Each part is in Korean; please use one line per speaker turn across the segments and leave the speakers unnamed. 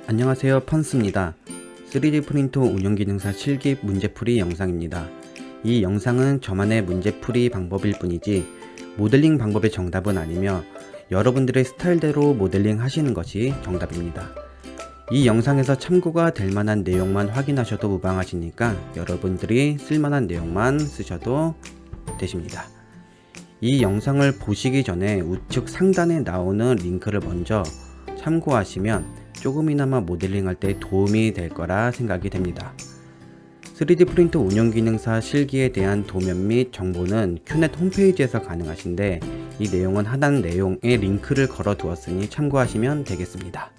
안녕하세요, 펀스입니다. 3D 프린터 운영기능사 실기 문제풀이 영상입니다. 이 영상은 저만의 문제풀이 방법일 뿐이지 모델링 방법의 정답은 아니며 여러분들의 스타일대로 모델링 하시는 것이 정답입니다. 이 영상에서 참고가 될 만한 내용만 확인하셔도 무방하시니까 여러분들이 쓸만한 내용만 쓰셔도 되십니다. 이 영상을 보시기 전에 우측 상단에 나오는 링크를 먼저 참고하시면 조금이나마 모델링 할 때 도움이 될 거라 생각이 됩니다. 3D 프린터 운영기능사 실기에 대한 도면 및 정보는 큐넷 홈페이지에서 가능하신데 이 내용은 하단 내용에 링크를 걸어 두었으니 참고하시면 되겠습니다.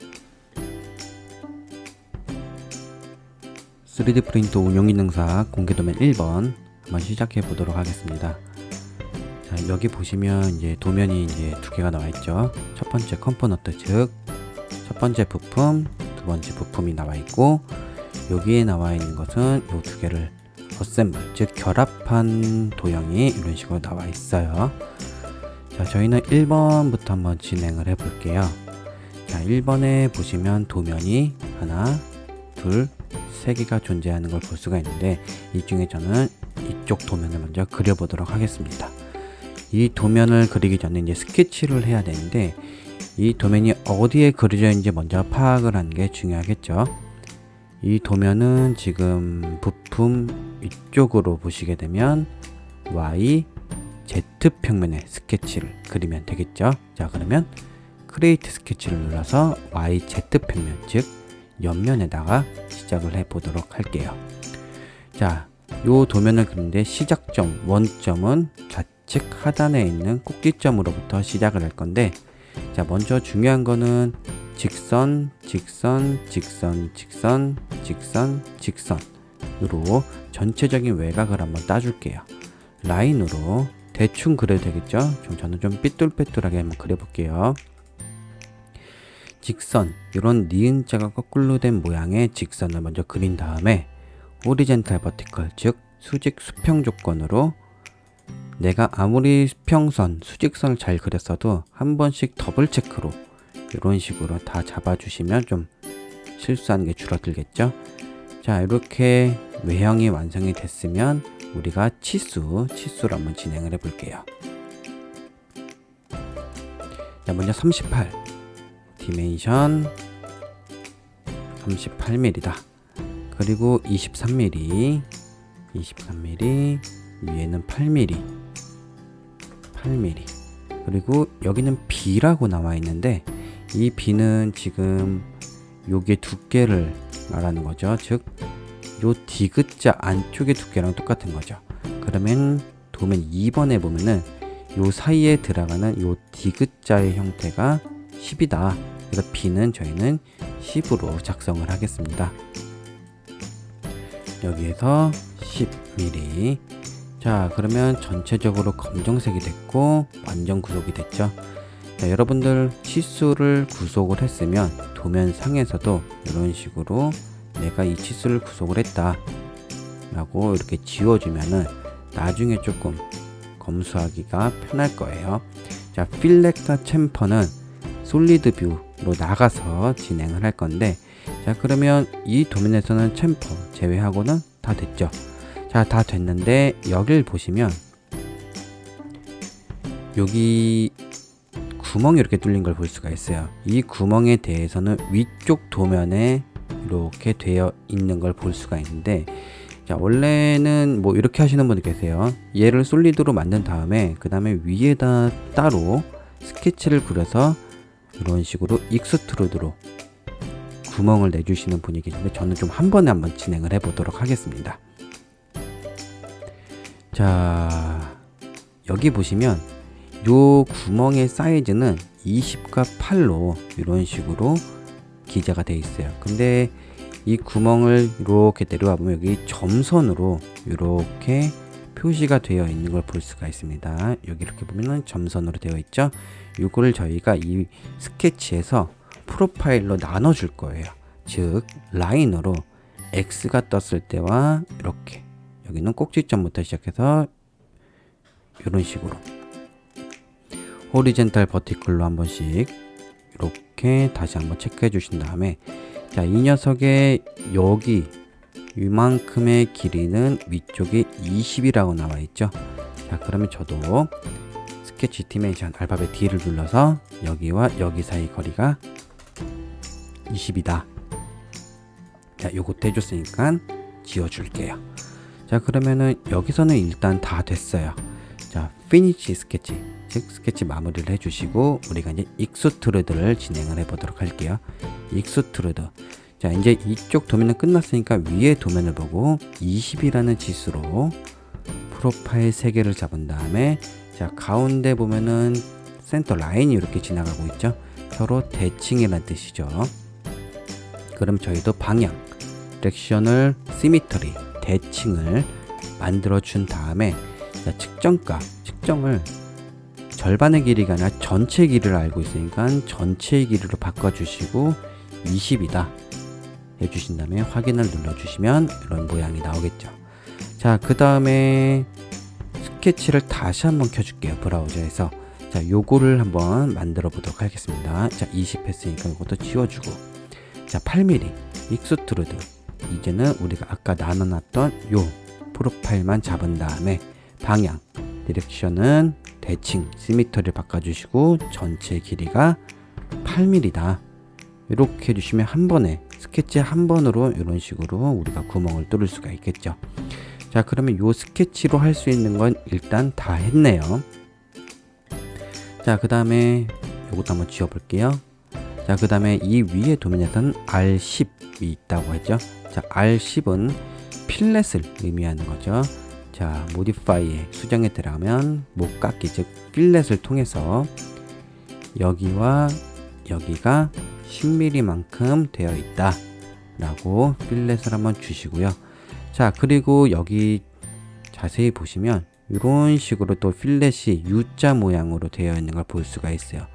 3D 프린터 운영기능사 공개도면 1번 한번 시작해 보도록 하겠습니다. 자, 여기 보시면 이제 도면이 이제 두 개가 나와 있죠. 첫 번째 컴포넌트, 즉 첫 번째 부품, 두 번째 부품이 나와 있고, 여기에 나와 있는 것은 이 두 개를 어셈블, 즉 결합한 도형이 이런 식으로 나와 있어요. 자, 저희는 1번부터 한번 진행을 해 볼게요. 자, 1번에 보시면 도면이 하나, 둘, 세 개가 존재하는 걸 볼 수가 있는데, 이 중에 저는 이쪽 도면을 먼저 그려보도록 하겠습니다. 이 도면을 그리기 전에 이제 스케치를 해야 되는데, 이 도면이 어디에 그려져 있는지 먼저 파악을 하는 게 중요하겠죠. 이 도면은 지금 부품 이쪽으로 보시게 되면 Y, Z 평면의 스케치를 그리면 되겠죠. 자, 그러면 크리에이트 스케치를 눌러서 Y, Z 평면, 즉 옆면에다가 시작을 해 보도록 할게요. 자, 요 도면을 그리는데 시작점, 원점은 좌측 하단에 있는 꼭지점으로부터 시작을 할 건데, 자, 먼저 중요한 거는 직선, 직선, 직선, 직선, 직선, 직선으로 전체적인 외곽을 한번 따줄게요. 라인으로 대충 그려도 되겠죠? 저는 좀 삐뚤빼뚤하게 한번 그려볼게요. 직선, 이런 니은자가 거꾸로 된 모양의 직선을 먼저 그린 다음에 호리젠탈 버티컬, 즉 수직 수평 조건으로 내가 아무리 수평선, 수직선을 잘 그렸어도 한 번씩 더블 체크로 이런 식으로 다 잡아주시면 좀 실수하는 게 줄어들겠죠. 자, 이렇게 외형이 완성이 됐으면 우리가 치수를 한번 진행을 해 볼게요. 자, 먼저 38 디멘션 38mm다. 그리고 23mm 위에는 8mm 그리고 여기는 B라고 나와 있는데 이 B는 지금 요게 두께를 말하는 거죠. 즉 요 디귿자 안쪽의 두께랑 똑같은 거죠. 그러면 도면 2번에 보면은 요 사이에 들어가는 요 디귿자의 형태가 10이다. 그래서 B는 저희는 10으로 작성을 하겠습니다. 여기에서 10mm. 자, 그러면 전체적으로 검정색이 됐고 완전 구속이 됐죠. 자, 여러분들 치수를 구속을 했으면 도면 상에서도 이런 식으로 내가 이 치수를 구속을 했다 라고 이렇게 지워주면은 나중에 조금 검수하기가 편할 거예요. 자, 필렉터 챔퍼는 솔리드 뷰로 나가서 진행을 할 건데, 자, 그러면 이 도면에서는 챔퍼 제외하고는 다 됐죠. 자, 다 됐는데 여길 보시면 여기 구멍이 이렇게 뚫린 걸 볼 수가 있어요. 이 구멍에 대해서는 위쪽 도면에 이렇게 되어 있는 걸 볼 수가 있는데, 자, 원래는 뭐 이렇게 하시는 분들 계세요. 얘를 솔리드로 만든 다음에 그 다음에 위에다 따로 스케치를 그려서 이런 식으로 익스트루드로 구멍을 내주시는 분이 계신데, 저는 좀 한 번에 한번 진행을 해 보도록 하겠습니다. 자, 여기 보시면 요 구멍의 사이즈는 20과 8로 이런 식으로 기재가 되어 있어요. 근데 이 구멍을 이렇게 내려와 보면 여기 점선으로 이렇게 표시가 되어 있는 걸 볼 수가 있습니다. 여기 이렇게 보면은 점선으로 되어 있죠. 이거를 저희가 이 스케치에서 프로파일로 나눠 줄 거예요. 즉 라인으로 X가 떴을 때와 이렇게 여기는 꼭지점부터 시작해서 이런 식으로 호리젠탈 버티컬로 한 번씩 이렇게 다시 한번 체크해 주신 다음에, 자, 이 녀석의 여기 이만큼의 길이는 위쪽에 20이라고 나와 있죠. 자, 그러면 저도 스케치 디멘션 알파벳 D를 눌러서 여기와 여기 사이 거리가 20이다. 자, 요것도 해줬으니까 지워줄게요. 자, 그러면은 여기서는 일단 다 됐어요. 자, 피니시 스케치, 즉 스케치 마무리를 해주시고 우리가 이제 익스트루드를 진행을 해보도록 할게요. 익스트루드. 자, 이제 이쪽 도면은 끝났으니까 위에 도면을 보고 20이라는 지수로 프로파일 3개를 잡은 다음에, 자, 가운데 보면은 센터 라인이 이렇게 지나가고 있죠. 서로 대칭이라는 뜻이죠. 그럼 저희도 방향, 디렉션을 시미터리, 대칭을 만들어 준 다음에, 자, 측정을 절반의 길이가 아니라 전체 길이를 알고 있으니까 전체의 길이로 바꿔주시고 20이다 해주신 다음에 확인을 눌러주시면 이런 모양이 나오겠죠. 자, 그 다음에 스케치를 다시 한번 켜줄게요. 브라우저에서. 자, 요거를 한번 만들어 보도록 하겠습니다. 자, 20 했으니까 이것도 지워주고, 자, 8mm 익스트루드. 이제는 우리가 아까 나눠놨던 요 프로파일만 잡은 다음에 방향, 디렉션은 대칭, 시미터리를 바꿔주시고 전체 길이가 8mm다. 이렇게 해주시면 한 번에 스케치 한 번으로 이런 식으로 우리가 구멍을 뚫을 수가 있겠죠. 자, 그러면 요 스케치로 할 수 있는 건 일단 다 했네요. 자, 그 다음에 요것도 한번 지워볼게요. 자, 그 다음에 이 위에 도면에서는 R10이 있다고 했죠. 자, R10은 필렛을 의미하는 거죠. 자, 모디파이에 수정에 들어가면 목깎기, 즉 필렛을 통해서 여기와 여기가 10mm만큼 되어 있다 라고 필렛을 한번 주시고요. 자, 그리고 여기 자세히 보시면 이런 식으로 또 필렛이 U자 모양으로 되어 있는 걸 볼 수가 있어요.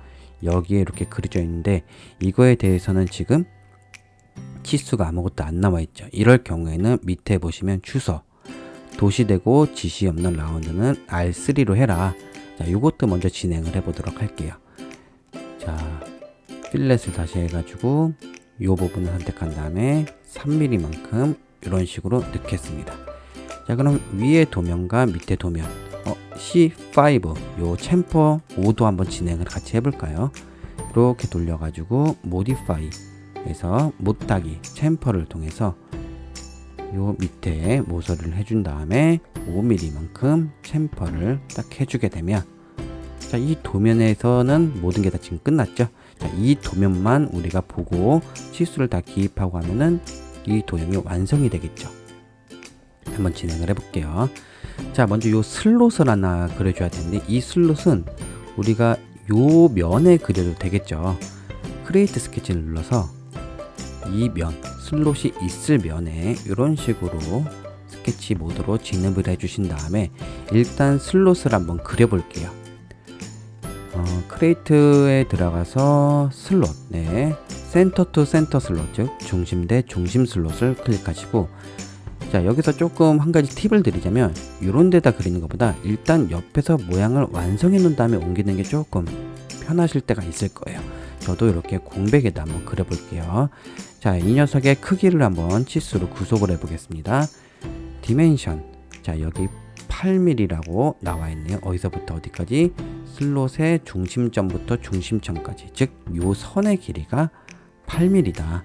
여기에 이렇게 그려져 있는데 이거에 대해서는 지금 치수가 아무것도 안 나와 있죠. 이럴 경우에는 밑에 보시면 주소, 도시되고 지시 없는 라운드는 R3로 해라. 자, 이것도 먼저 진행을 해 보도록 할게요. 자, 필렛을 다시 해가지고 이 부분을 선택한 다음에 3mm만큼 이런 식으로 넣겠습니다. 자, 그럼 위에 도면과 밑에 도면 C5 요 챔퍼 5도 한번 진행을 같이 해볼까요? 이렇게 돌려가지고 모디파이에서 못따기 챔퍼를 통해서 요 밑에 모서리를 해준 다음에 5mm만큼 챔퍼를 딱 해주게 되면, 자, 이 도면에서는 모든 게 다 지금 끝났죠. 자, 이 도면만 우리가 보고 치수를 다 기입하고 하면은 이 도형이 완성이 되겠죠. 한번 진행을 해볼게요. 자, 먼저 요 슬롯을 하나 그려줘야 되는데 이 슬롯은 우리가 요 면에 그려도 되겠죠. 크리에이트 스케치를 눌러서 이 면, 슬롯이 있을 면에 이런 식으로 스케치 모드로 진입을 해주신 다음에 일단 슬롯을 한번 그려볼게요. 크리에이트에 들어가서 슬롯, 네, 센터 투 센터 슬롯, 즉 중심 대 중심 슬롯을 클릭하시고, 자, 여기서 조금 한 가지 팁을 드리자면 이런 데다 그리는 것보다 일단 옆에서 모양을 완성해 놓은 다음에 옮기는 게 조금 편하실 때가 있을 거예요. 저도 이렇게 공백에다 한번 그려볼게요. 자, 이 녀석의 크기를 한번 치수로 구속을 해 보겠습니다. 디멘션, 자, 여기 8mm라고 나와 있네요. 어디서부터 어디까지? 슬롯의 중심점부터 중심점까지, 즉 요 선의 길이가 8mm다.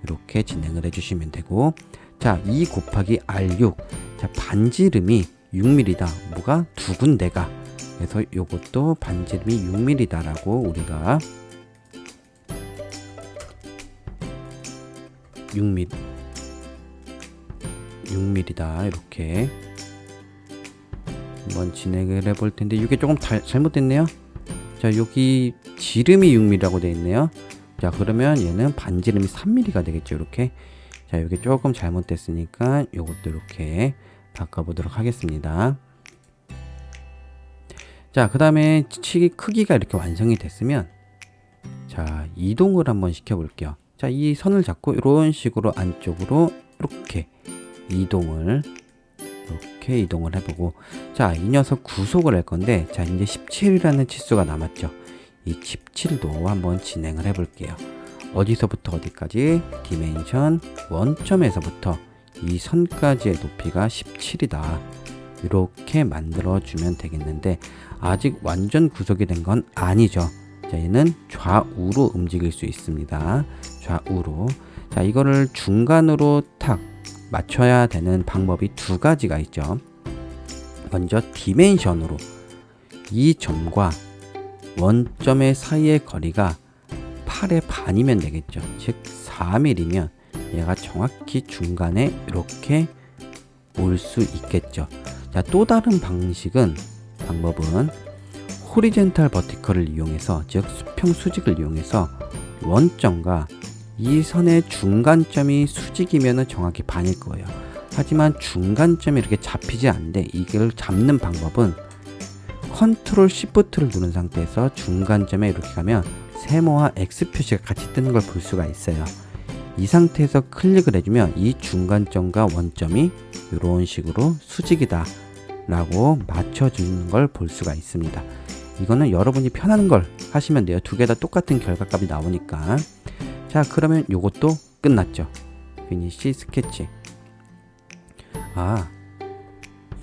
이렇게 진행을 해주시면 되고, 자, 2 곱하기 R6, 자, 반지름이 6mm다. 뭐가? 두 군데가. 그래서 요것도 반지름이 6mm다 라고 우리가 6mm다 이렇게 한번 진행을 해볼 텐데, 이게 조금 잘못됐네요. 자, 여기 지름이 6mm라고 되어 있네요. 자, 그러면 얘는 반지름이 3mm가 되겠죠. 이렇게. 자, 이게 조금 잘못됐으니까 요것도 이렇게 바꿔보도록 하겠습니다. 자, 그 다음에 크기가 이렇게 완성이 됐으면, 자, 이동을 한번 시켜볼게요. 자, 이 선을 잡고 이런 식으로 안쪽으로 이렇게 이동을 해보고, 자, 이 녀석 구속을 할 건데, 자, 이제 17이라는 치수가 남았죠. 이 17도 한번 진행을 해볼게요. 어디서부터 어디까지? 디멘션 원점에서부터 이 선까지의 높이가 17이다. 이렇게 만들어 주면 되겠는데 아직 완전 구속이 된 건 아니죠. 자, 얘는 좌우로 움직일 수 있습니다. 좌우로. 자, 이거를 중간으로 탁 맞춰야 되는 방법이 두 가지가 있죠. 먼저 디멘션으로 이 점과 원점의 사이의 거리가 8의 반이면 되겠죠. 즉 4mm면 얘가 정확히 중간에 이렇게 올 수 있겠죠. 자, 또 다른 방법은 호리젠탈 버티컬을 이용해서, 즉 수평 수직을 이용해서 원점과 이 선의 중간점이 수직이면 정확히 반일 거예요. 하지만 중간점이 이렇게 잡히지 않는데 이걸 잡는 방법은 컨트롤 시프트를 누른 상태에서 중간점에 이렇게 가면 세모와 X 표시가 같이 뜨는 걸 볼 수가 있어요. 이 상태에서 클릭을 해주면 이 중간점과 원점이 이런 식으로 수직이다 라고 맞춰주는 걸 볼 수가 있습니다. 이거는 여러분이 편한 걸 하시면 돼요. 두 개 다 똑같은 결과값이 나오니까. 자, 그러면 요것도 끝났죠. 피니시 스케치.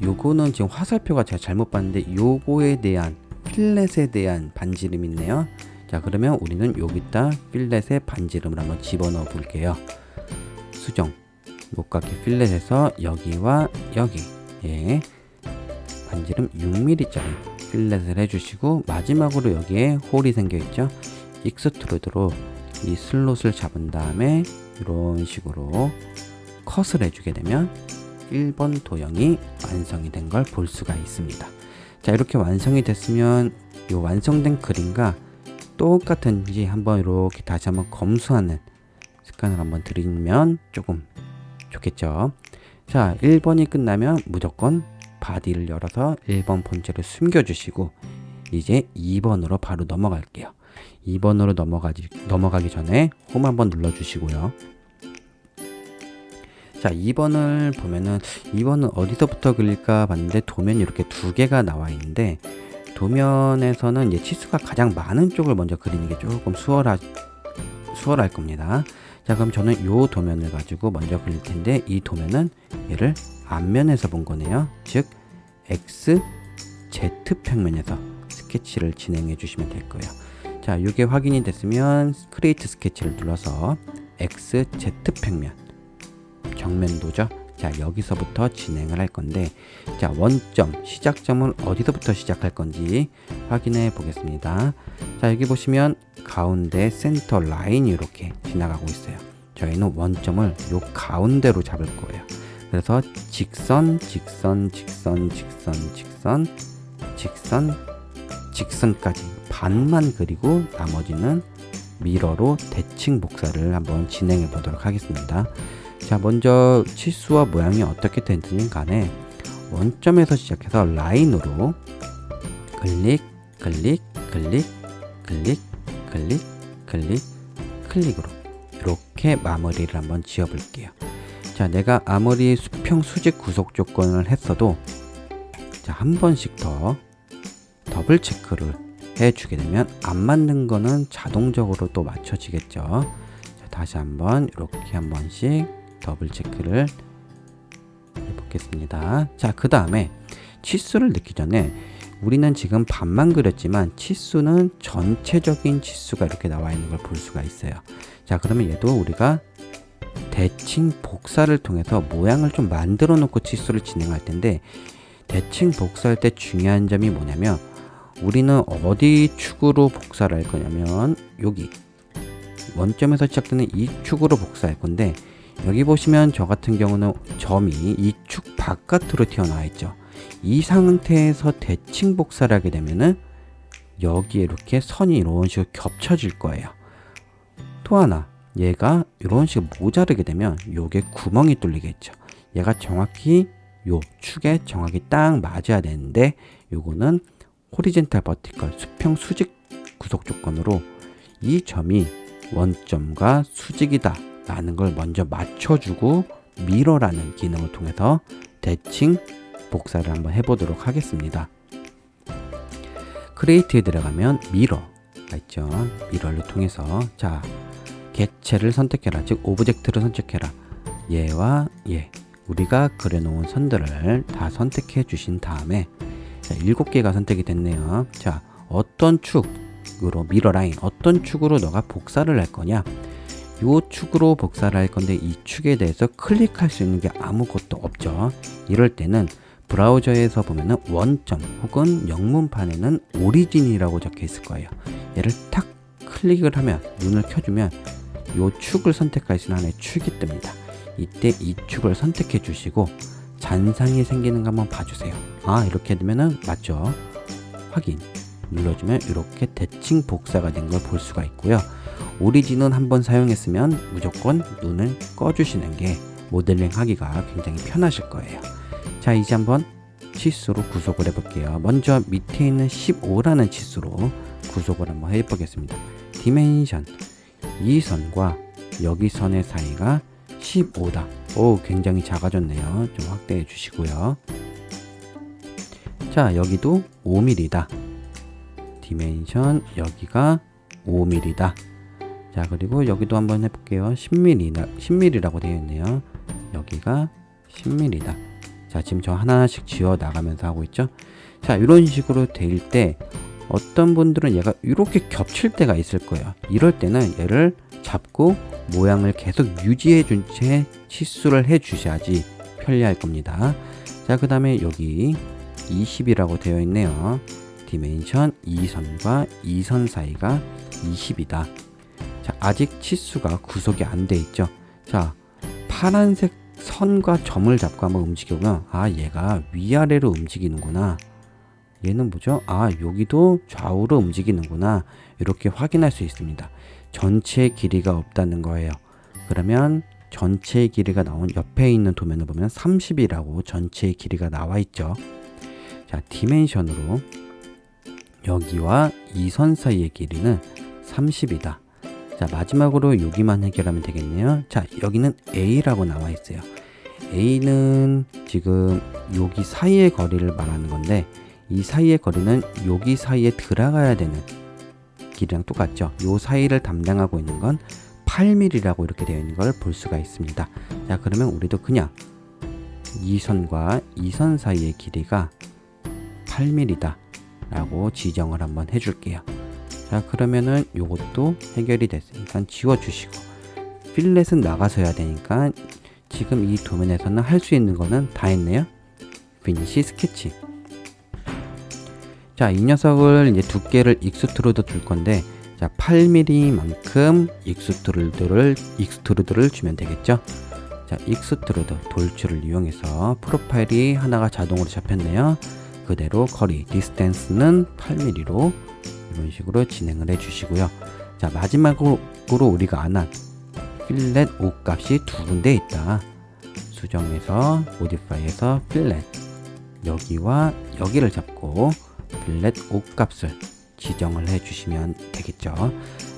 요거는 지금 화살표가 제가 잘못 봤는데 요거에 대한 필렛에 대한 반지름이 있네요. 자, 그러면 우리는 여기다 필렛의 반지름을 한번 집어넣어 볼게요. 수정 목각기 필렛에서 여기와 여기에 반지름 6mm짜리 필렛을 해주시고, 마지막으로 여기에 홀이 생겨 있죠. 익스트루드로 이 슬롯을 잡은 다음에 이런 식으로 컷을 해주게 되면 1번 도형이 완성이 된 걸 볼 수가 있습니다. 자, 이렇게 완성이 됐으면 이 완성된 그림과 똑같은지 한번 이렇게 다시 한번 검수하는 습관을 한번 들이면 조금 좋겠죠. 자, 1번이 끝나면 무조건 바디를 열어서 1번 본체를 숨겨주시고 이제 2번으로 바로 넘어갈게요. 2번으로 넘어가기 전에 홈 한번 눌러주시고요. 자, 2번을 보면은 2번은 어디서부터 그릴까 봤는데 도면이 이렇게 두 개가 나와 있는데, 도면에서는 이제 치수가 가장 많은 쪽을 먼저 그리는 게 조금 수월할 겁니다. 자, 그럼 저는 이 도면을 가지고 먼저 그릴 텐데, 이 도면은 얘를 앞면에서 본 거네요. 즉 X, Z 평면에서 스케치를 진행해 주시면 될 거예요. 자, 이게 확인이 됐으면 크리에이트 스케치를 눌러서 X, Z 평면 정면도죠. 자, 여기서부터 진행을 할 건데, 자, 원점 시작점은 어디서부터 시작할 건지 확인해 보겠습니다. 자, 여기 보시면 가운데 센터 라인이 이렇게 지나가고 있어요. 저희는 원점을 요 가운데로 잡을 거예요. 그래서 직선, 직선, 직선, 직선, 직선, 직선, 직선까지 반만 그리고 나머지는 미러로 대칭 복사를 한번 진행해 보도록 하겠습니다. 자, 먼저 치수와 모양이 어떻게 되든 간에 원점에서 시작해서 라인으로 클릭, 클릭, 클릭, 클릭, 클릭, 클릭, 클릭으로 이렇게 마무리를 한번 지어 볼게요. 자, 내가 아무리 수평 수직 구속 조건을 했어도 자, 한 번씩 더 더블 체크를 해주게 되면 안 맞는 거는 자동적으로 또 맞춰지겠죠. 자, 다시 한번 이렇게 한 번씩 더블 체크를 해보겠습니다. 자, 그 다음에 치수를 넣기 전에 우리는 지금 반만 그렸지만 치수는 전체적인 치수가 이렇게 나와 있는 걸 볼 수가 있어요. 자, 그러면 얘도 우리가 대칭 복사를 통해서 모양을 좀 만들어 놓고 치수를 진행할 텐데, 대칭 복사할 때 중요한 점이 뭐냐면 우리는 어디 축으로 복사를 할 거냐면 여기 원점에서 시작되는 이 축으로 복사할 건데, 여기 보시면 저 같은 경우는 점이 이 축 바깥으로 튀어나와 있죠. 이 상태에서 대칭 복사를 하게 되면은 여기에 이렇게 선이 이런 식으로 겹쳐질 거예요. 또 하나, 얘가 이런 식으로 모자르게 되면 요게 구멍이 뚫리겠죠. 얘가 정확히 요 축에 정확히 딱 맞아야 되는데, 요거는 호리젠탈 버티컬 수평 수직 구속 조건으로 이 점이 원점과 수직이다 라는 걸 먼저 맞춰주고 미러라는 기능을 통해서 대칭 복사를 한번 해보도록 하겠습니다. 크리에이트에 들어가면 미러가 있죠. 미러를 통해서 자, 객체를 선택해라. 즉 오브젝트를 선택해라. 얘와 얘, 우리가 그려놓은 선들을 다 선택해 주신 다음에, 자, 7개가 선택이 됐네요. 자, 어떤 축으로, 미러 라인, 어떤 축으로 너가 복사를 할 거냐? 요 축으로 복사를 할 건데 이 축에 대해서 클릭할 수 있는 게 아무것도 없죠. 이럴 때는 브라우저에서 보면은 원점 혹은 영문판에는 오리진이라고 적혀 있을 거예요. 얘를 탁 클릭을 하면, 눈을 켜주면 요 축을 선택할 수 있는 하나의 축이 뜹니다. 이때 이 축을 선택해 주시고 잔상이 생기는 거 한번 봐주세요. 아, 이렇게 되면은 맞죠? 확인 눌러주면 이렇게 대칭 복사가 된 걸 볼 수가 있고요. 오리진은 한번 사용했으면 무조건 눈을 꺼주시는 게 모델링 하기가 굉장히 편하실 거예요. 자, 이제 한번 치수로 구속을 해볼게요. 먼저 밑에 있는 15라는 치수로 구속을 한번 해보겠습니다. 디멘션, 이 선과 여기 선의 사이가 15다. 오, 굉장히 작아졌네요. 좀 확대해 주시고요. 자, 여기도 5mm다. 디멘션, 여기가 5mm다. 자, 그리고 여기도 한번 해볼게요. 10mm라고 되어 있네요. 여기가 10mm다. 자, 지금 저 하나씩 지워 나가면서 하고 있죠. 자, 이런 식으로 될 때 어떤 분들은 얘가 이렇게 겹칠 때가 있을 거예요. 이럴 때는 얘를 잡고 모양을 계속 유지해 준 채 치수를 해 주셔야지 편리할 겁니다. 자, 그 다음에 여기 20이라고 되어 있네요. 디멘션, 이 선과 이 선 사이가 20이다. 자, 아직 치수가 구속이 안 돼 있죠. 자, 파란색 선과 점을 잡고 한번 움직여보면, 아, 얘가 위아래로 움직이는구나. 얘는 뭐죠? 아, 여기도 좌우로 움직이는구나. 이렇게 확인할 수 있습니다. 전체 길이가 없다는 거예요. 그러면 전체의 길이가 나온 옆에 있는 도면을 보면 30이라고 전체의 길이가 나와 있죠. 자, 디멘션으로 여기와 이 선 사이의 길이는 30이다. 자, 마지막으로 여기만 해결하면 되겠네요. 자, 여기는 A라고 나와 있어요. A는 지금 여기 사이의 거리를 말하는 건데, 이 사이의 거리는 여기 사이에 들어가야 되는 길이랑 똑같죠. 요 사이를 담당하고 있는 건 8mm라고 이렇게 되어 있는 걸 볼 수가 있습니다. 자, 그러면 우리도 그냥 이 선과 이 선 사이의 길이가 8mm다 라고 지정을 한번 해줄게요. 자, 그러면은 요것도 해결이 됐으니까 지워주시고, 필렛은 나가서 해야 되니까 지금 이 도면에서는 할 수 있는 거는 다 했네요. 피니시 스케치. 자, 이 녀석을 이제 두께를 익스트루드 줄 건데, 자, 8mm만큼 익스트루드를 주면 되겠죠. 자, 익스트루드 돌출을 이용해서 프로파일이 하나가 자동으로 잡혔네요. 그대로 거리 디스텐스는 8mm로 이런 식으로 진행을 해 주시고요. 자, 마지막으로 우리가 안 한 필렛 옷값이 두 군데 있다. 수정해서 모디파이에서 필렛, 여기와 여기를 잡고 필렛 옷값을 지정을 해 주시면 되겠죠.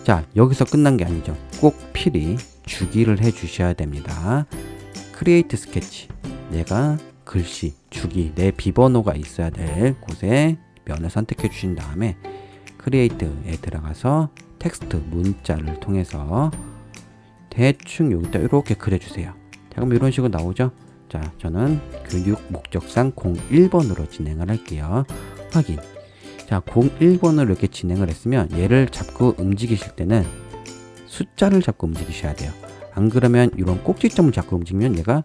자, 여기서 끝난 게 아니죠. 꼭 필히 주기를 해 주셔야 됩니다. 크리에이트 스케치, 내가 글씨, 주기, 내 비번호가 있어야 될 곳에 면을 선택해 주신 다음에 크리에이트에 들어가서 텍스트, 문자를 통해서 대충 여기다 이렇게 그려주세요. 자, 그럼 이런 식으로 나오죠. 자, 저는 교육 목적상 01번으로 진행을 할게요. 확인. 자, 01번으로 이렇게 진행을 했으면 얘를 잡고 움직이실 때는 숫자를 잡고 움직이셔야 돼요. 안 그러면 이런 꼭지점을 잡고 움직이면 얘가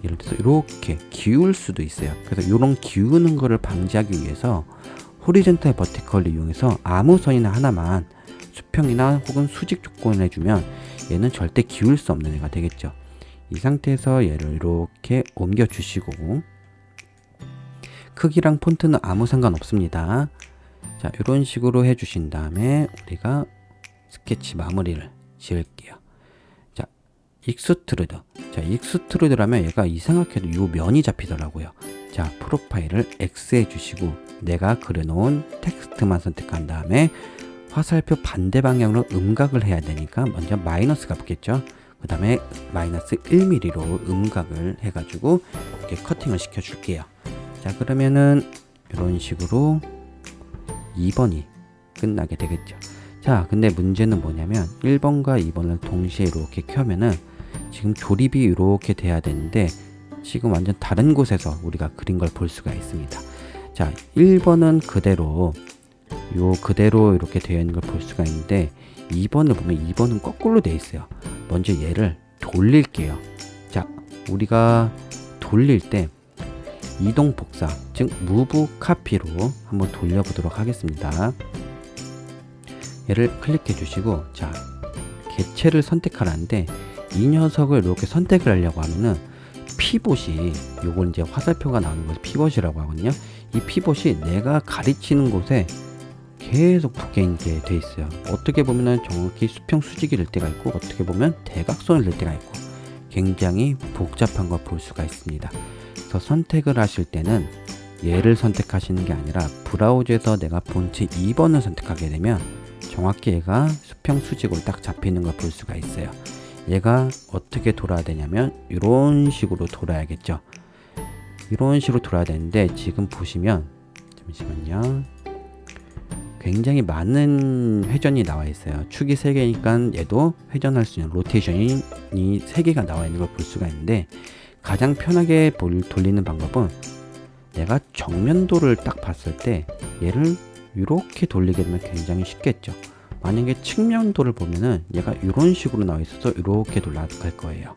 예를 들어서 이렇게 기울 수도 있어요. 그래서 이런 기우는 거를 방지하기 위해서 호리젠탈 버티컬을 이용해서 아무 선이나 하나만 수평이나 혹은 수직 조건을 해주면 얘는 절대 기울 수 없는 애가 되겠죠. 이 상태에서 얘를 이렇게 옮겨 주시고, 크기랑 폰트는 아무 상관없습니다. 자, 이런 식으로 해주신 다음에 우리가 스케치 마무리를 지을게요. 자, 익스트루드. 자, 익스트루드라면 얘가 이상하게도 이 면이 잡히더라고요. 자, 프로파일을 X 해주시고 내가 그려놓은 텍스트만 선택한 다음에 화살표 반대 방향으로 음각을 해야 되니까 먼저 마이너스가 붙겠죠. 그 다음에 마이너스 1mm로 음각을 해가지고 이렇게 커팅을 시켜줄게요. 자, 그러면은 이런 식으로 2번이 끝나게 되겠죠. 자, 근데 문제는 뭐냐면 1번과 2번을 동시에 이렇게 켜면은 지금 조립이 이렇게 돼야 되는데 지금 완전 다른 곳에서 우리가 그린 걸 볼 수가 있습니다. 자, 1번은 그대로 이렇게 되어 있는 걸 볼 수가 있는데 2번을 보면 2번은 거꾸로 되어 있어요. 먼저 얘를 돌릴게요. 자, 우리가 돌릴 때 이동 복사, 즉 무브 카피로 한번 돌려보도록 하겠습니다. 얘를 클릭해 주시고, 자, 개체를 선택하라는데 이 녀석을 이렇게 선택을 하려고 하면은 피봇이, 요걸 이제 화살표가 나오는 것을 피봇이라고 하거든요. 이 피봇이 내가 가리치는 곳에 계속 붙게 이제 돼 있어요. 어떻게 보면은 정확히 수평 수직이 될 때가 있고, 어떻게 보면 대각선이 될 때가 있고, 굉장히 복잡한 걸 볼 수가 있습니다. 그래서 선택을 하실 때는 얘를 선택하시는 게 아니라 브라우저에서 내가 본체 2번을 선택하게 되면 정확히 얘가 수평 수직으로 딱 잡히는 걸 볼 수가 있어요. 얘가 어떻게 돌아야 되냐면 이런 식으로 돌아야겠죠. 이런 식으로 돌아야 되는데 지금 보시면, 잠시만요, 굉장히 많은 회전이 나와 있어요. 축이 3개니까 얘도 회전할 수 있는 로테이션이 3개가 나와 있는 걸 볼 수가 있는데, 가장 편하게 돌리는 방법은 내가 정면도를 딱 봤을 때 얘를 이렇게 돌리게 되면 굉장히 쉽겠죠. 만약에 측면도를 보면은 얘가 이런 식으로 나와 있어서 이렇게 돌아갈 거예요.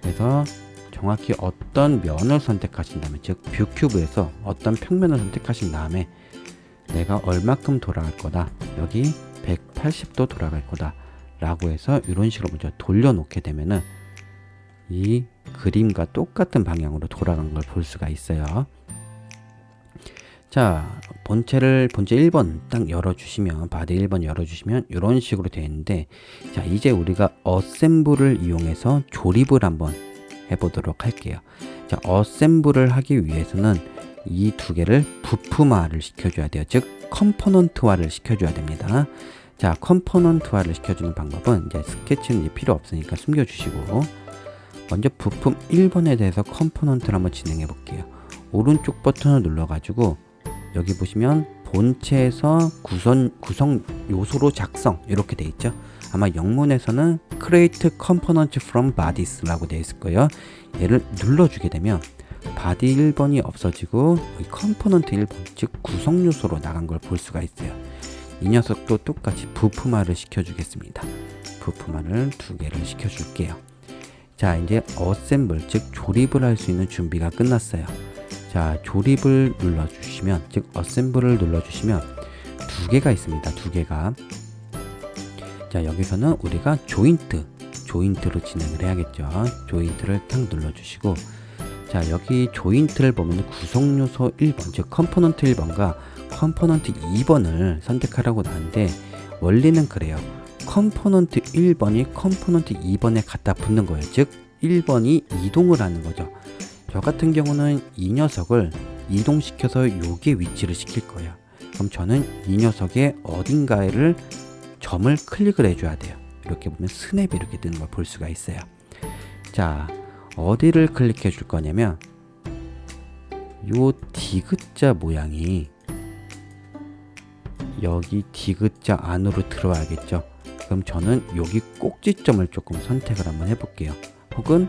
그래서 정확히 어떤 면을 선택하신다면, 즉 뷰 큐브에서 어떤 평면을 선택하신 다음에 내가 얼마큼 돌아갈 거다, 여기 180도 돌아갈 거다 라고 해서 이런 식으로 먼저 돌려놓게 되면은 이 그림과 똑같은 방향으로 돌아간 걸 볼 수가 있어요. 자, 본체 1번 딱 열어주시면, 바디 1번 열어주시면 이런 식으로 되어 있는데, 자, 이제 우리가 어셈블을 이용해서 조립을 한번 해보도록 할게요. 자, 어셈블을 하기 위해서는 이 두 개를 부품화를 시켜줘야 돼요. 즉 컴포넌트화를 시켜줘야 됩니다. 자, 컴포넌트화를 시켜주는 방법은, 이제 스케치는 이제 필요 없으니까 숨겨주시고, 먼저 부품 1번에 대해서 컴포넌트를 한번 진행해 볼게요. 오른쪽 버튼을 눌러 가지고 여기 보시면 본체에서 구성 요소로 작성, 이렇게 돼 있죠. 아마 영문에서는 Create Components from Bodies 라고 되어 있을 거예요. 얘를 눌러주게 되면 바디 1번이 없어지고 여기 컴포넌트 1번, 즉 구성 요소로 나간 걸 볼 수가 있어요. 이 녀석도 똑같이 부품화를 시켜주겠습니다. 부품화를 2개를 시켜줄게요. 자, 이제 어셈블, 즉 조립을 할 수 있는 준비가 끝났어요. 자, 조립을 눌러주시면, 즉 어셈블을 눌러주시면 2개가 있습니다. 2개가. 자, 여기서는 우리가 조인트로 진행을 해야겠죠. 조인트를 탁 눌러주시고, 자, 여기 조인트를 보면 구성 요소 1번, 즉 컴포넌트 1번과 컴포넌트 2번을 선택하라고 나왔는데, 원리는 그래요. 컴포넌트 1번이 컴포넌트 2번에 갖다 붙는 거예요. 즉 1번이 이동을 하는 거죠. 저 같은 경우는 이 녀석을 이동시켜서 여기에 위치를 시킬 거예요. 그럼 저는 이 녀석의 어딘가에를 점을 클릭을 해줘야 돼요. 이렇게 보면 스냅이 이렇게 뜨는 걸 볼 수가 있어요. 자, 어디를 클릭해 줄 거냐면 요 디귿자 모양이 여기 디귿자 안으로 들어와야겠죠. 그럼 저는 여기 꼭지점을 조금 선택을 한번 해볼게요. 혹은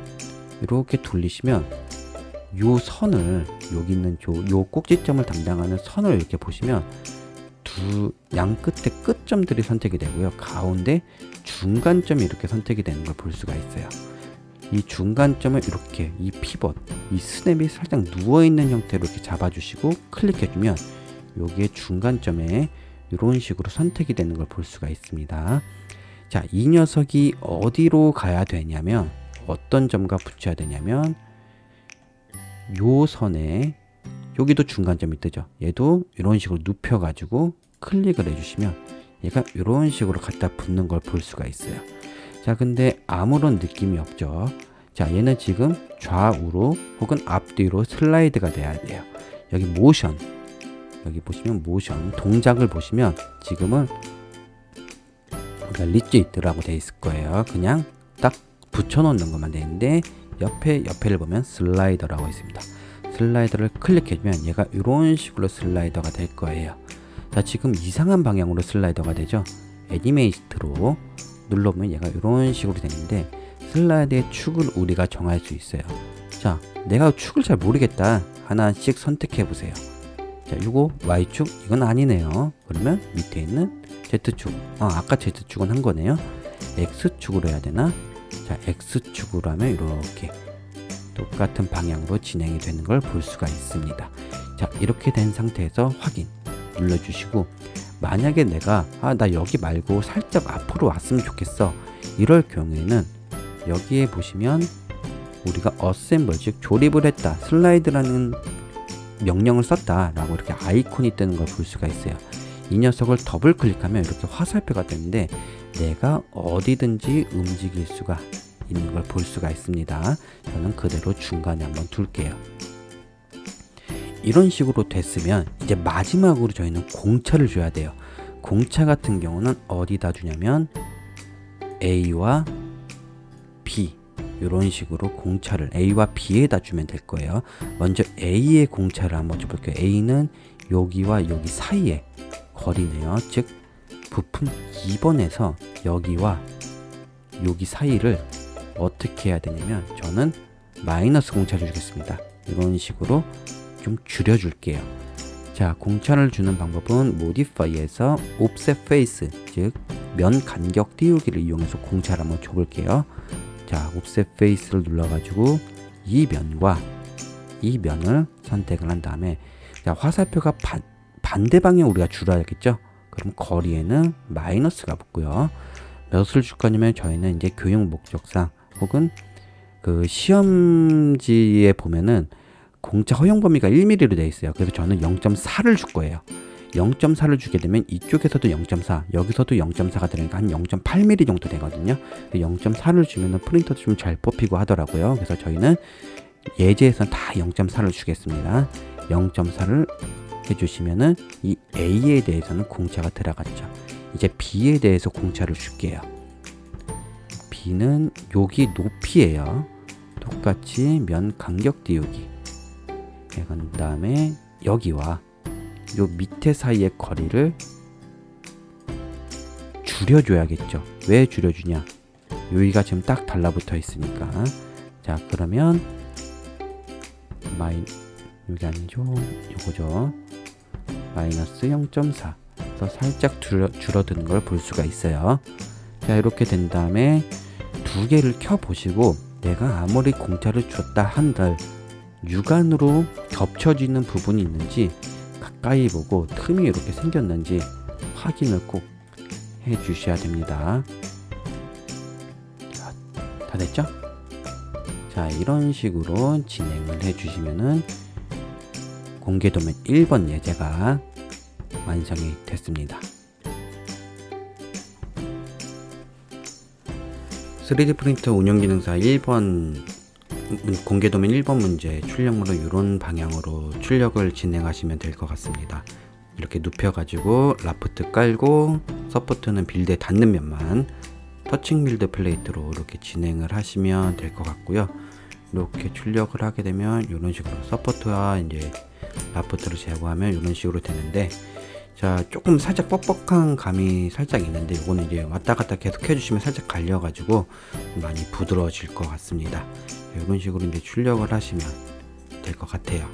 이렇게 돌리시면 요 선을, 여기 있는 요 꼭지점을 담당하는 선을 이렇게 보시면 양 끝에 끝점들이 선택이 되고요. 가운데 중간점이 이렇게 선택이 되는 걸 볼 수가 있어요. 이 중간점을 이렇게, 이 피벗, 이 스냅이 살짝 누워있는 형태로 이렇게 잡아주시고 클릭해주면 여기에 중간점에 이런 식으로 선택이 되는 걸 볼 수가 있습니다. 자, 이 녀석이 어디로 가야 되냐면, 어떤 점과 붙여야 되냐면 요 선에, 여기도 중간점이 뜨죠. 얘도 이런 식으로 눕혀가지고 클릭을 해주시면 얘가 이런 식으로 갖다 붙는 걸 볼 수가 있어요. 자, 근데 아무런 느낌이 없죠. 자, 얘는 지금 좌우로 혹은 앞뒤로 슬라이드가 돼야 돼요. 여기 모션, 여기 보시면 모션, 동작을 보시면 지금은 리지트라고 되어 있을 거예요. 그냥 딱 붙여놓는 것만 되는데 옆에를 보면 슬라이더라고 있습니다. 슬라이더를 클릭해주면 얘가 이런 식으로 슬라이더가 될 거예요. 자, 지금 이상한 방향으로 슬라이더가 되죠. 애니메이트로 눌러보면 얘가 이런 식으로 되는데 슬라이드의 축을 우리가 정할 수 있어요. 자, 내가 축을 잘 모르겠다. 하나씩 선택해 보세요. 자, 이거 Y축 이건 아니네요. 그러면 밑에 있는 Z축, 아까 Z축은 한 거네요. X축으로 해야 되나? 자, X축으로 하면 이렇게 똑같은 방향으로 진행이 되는 걸 볼 수가 있습니다. 자, 이렇게 된 상태에서 확인 눌러주시고, 만약에 내가 나 여기 말고 살짝 앞으로 왔으면 좋겠어, 이럴 경우에는 여기에 보시면 우리가 어셈블, 즉 조립을 했다, 슬라이드라는 명령을 썼다 라고 이렇게 아이콘이 뜨는 걸 볼 수가 있어요. 이 녀석을 더블 클릭하면 이렇게 화살표가 되는데 내가 어디든지 움직일 수가 있는 걸 볼 수가 있습니다. 저는 그대로 중간에 한번 둘게요. 이런 식으로 됐으면 이제 마지막으로 저희는 공차를 줘야 돼요. 공차 같은 경우는 어디다 주냐면 A와 B, 이런 식으로 공차를 A와 B에다 주면 될 거예요. 먼저 A의 공차를 한번 줘볼게요. A는 여기와 여기 사이의 거리네요. 즉 부품 2번에서 여기와 여기 사이를 어떻게 해야 되냐면 저는 마이너스 공차를 주겠습니다. 이런 식으로 좀 줄여줄게요. 자, 공차를 주는 방법은 모디파이에서 offset face, 즉 면 간격 띄우기를 이용해서 공차를 한번 줘볼게요. 자, offset face를 눌러가지고 이 면과 이 면을 선택을 한 다음에, 자, 화살표가 반대 방향 우리가 줄여야겠죠. 그럼 거리에는 마이너스가 붙고요. 몇을 줄 거냐면 저희는 이제 교육 목적상 혹은 그 시험지에 보면은 공차 허용 범위가 1mm로 되어 있어요. 그래서 저는 0.4를 줄 거예요. 0.4를 주게 되면 이쪽에서도 0.4, 여기서도 0.4가 들으니까 한 0.8mm 정도 되거든요. 0.4를 주면은 프린터도 좀 잘 뽑히고 하더라고요. 그래서 저희는 예제에서는 다 0.4를 주겠습니다. 0.4를 해주시면은 이 A에 대해서는 공차가 들어갔죠. 이제 B에 대해서 공차를 줄게요. B는 여기 높이에요. 똑같이 면 간격 띄우기. 그 다음에 여기와 요 밑에 사이의 거리를 줄여줘야겠죠. 왜 줄여주냐? 여기가 지금 딱 달라붙어 있으니까. 자, 그러면 여기 아니죠? 요거죠. 마이너스 0.4. 그래서 살짝 줄어드는 걸 볼 수가 있어요. 자, 이렇게 된 다음에 두 개를 켜 보시고 내가 아무리 공차를 줬다 한들 육안으로 겹쳐지는 부분이 있는지 가까이 보고 틈이 이렇게 생겼는지 확인을 꼭 해 주셔야 됩니다. 자, 다 됐죠? 자, 이런 식으로 진행을 해 주시면은 공개 도면 1번 예제가 완성이 됐습니다. 3D 프린터 운영 기능사 1번 공개 도면 1번 문제 출력물로 이런 방향으로 출력을 진행하시면 될 것 같습니다. 이렇게 눕혀 가지고 라프트 깔고 서포트는 빌드에 닿는 면만 터칭 빌드 플레이트로 이렇게 진행을 하시면 될 것 같고요. 이렇게 출력을 하게 되면 이런 식으로 서포트와 이제 라프트를 제거하면 이런 식으로 되는데, 자, 조금 살짝 뻑뻑한 감이 살짝 있는데 이거는 이제 왔다 갔다 계속 해주시면 살짝 갈려가지고 많이 부드러워질 것 같습니다. 이런 식으로 이제 출력을 하시면 될 것 같아요.